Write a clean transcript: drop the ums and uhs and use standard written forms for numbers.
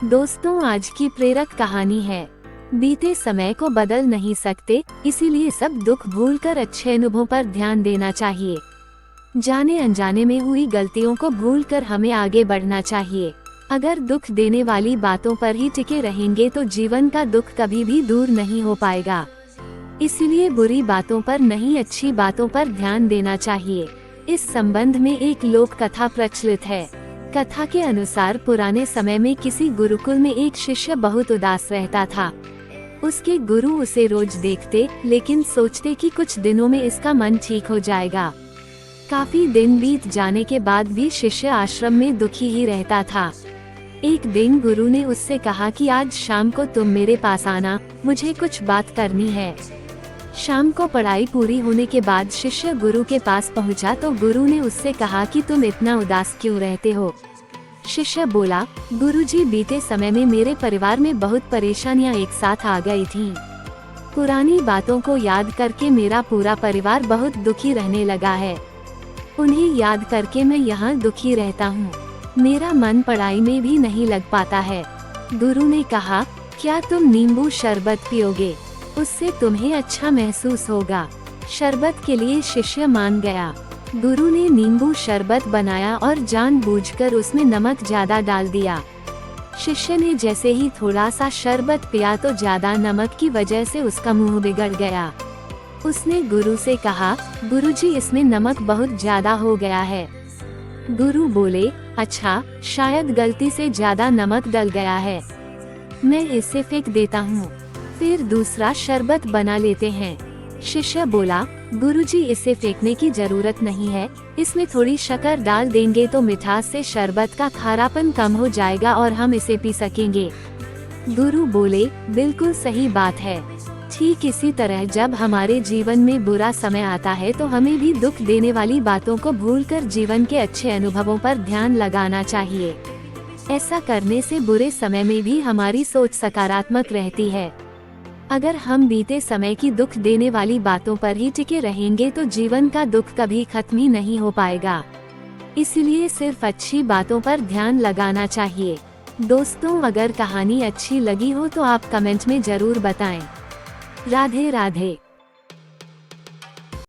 दोस्तों, आज की प्रेरक कहानी है। बीते समय को बदल नहीं सकते, इसीलिए सब दुख भूलकर अच्छे अनुभवों पर ध्यान देना चाहिए। जाने अनजाने में हुई गलतियों को भूलकर हमें आगे बढ़ना चाहिए। अगर दुख देने वाली बातों पर ही टिके रहेंगे तो जीवन का दुख कभी भी दूर नहीं हो पाएगा। इसलिए बुरी बातों पर नहीं, अच्छी बातों पर ध्यान देना चाहिए। इस संबंध में एक लोक कथा प्रचलित है। कथा के अनुसार पुराने समय में किसी गुरुकुल में एक शिष्य बहुत उदास रहता था। उसके गुरु उसे रोज देखते, लेकिन सोचते कि कुछ दिनों में इसका मन ठीक हो जाएगा। काफी दिन बीत जाने के बाद भी शिष्य आश्रम में दुखी ही रहता था। एक दिन गुरु ने उससे कहा कि आज शाम को तुम मेरे पास आना, मुझे कुछ बात करनी है। शाम को पढ़ाई पूरी होने के बाद शिष्य गुरु के पास पहुंचा तो गुरु ने उससे कहा कि तुम इतना उदास क्यों रहते हो। शिष्य बोला, गुरुजी, बीते समय में मेरे परिवार में बहुत परेशानियां एक साथ आ गई थीं। पुरानी बातों को याद करके मेरा पूरा परिवार बहुत दुखी रहने लगा है। उन्हें याद करके मैं यहाँ दुखी रहता हूँ। मेरा मन पढ़ाई में भी नहीं लग पाता है। गुरु ने कहा, क्या तुम नींबू शरबत पियोगे? उससे तुम्हें अच्छा महसूस होगा। शरबत के लिए शिष्य मान गया। गुरु ने नींबू शरबत बनाया और जानबूझकर उसमें नमक ज्यादा डाल दिया। शिष्य ने जैसे ही थोड़ा सा शरबत पिया तो ज्यादा नमक की वजह से उसका मुंह बिगड़ गया। उसने गुरु से कहा, गुरुजी, इसमें नमक बहुत ज्यादा हो गया है। गुरु बोले, अच्छा, शायद गलती से ज्यादा नमक डल गया है, मैं इसे फेंक देता हूँ, फिर दूसरा शरबत बना लेते हैं। शिष्य बोला, गुरुजी, इसे फेंकने की जरूरत नहीं है, इसमें थोड़ी शक्कर डाल देंगे तो मिठास से शरबत का खारापन कम हो जाएगा और हम इसे पी सकेंगे। गुरु बोले, बिल्कुल सही बात है। ठीक इसी तरह जब हमारे जीवन में बुरा समय आता है तो हमें भी दुख देने वाली बातों को भूलकर जीवन के अच्छे अनुभवों पर ध्यान लगाना चाहिए। ऐसा करने से बुरे समय में भी हमारी सोच सकारात्मक रहती है। अगर हम बीते समय की दुख देने वाली बातों पर ही टिके रहेंगे तो जीवन का दुख कभी खत्म ही नहीं हो पाएगा। इसलिए सिर्फ अच्छी बातों पर ध्यान लगाना चाहिए। दोस्तों, अगर कहानी अच्छी लगी हो तो आप कमेंट में जरूर बताएं। राधे राधे।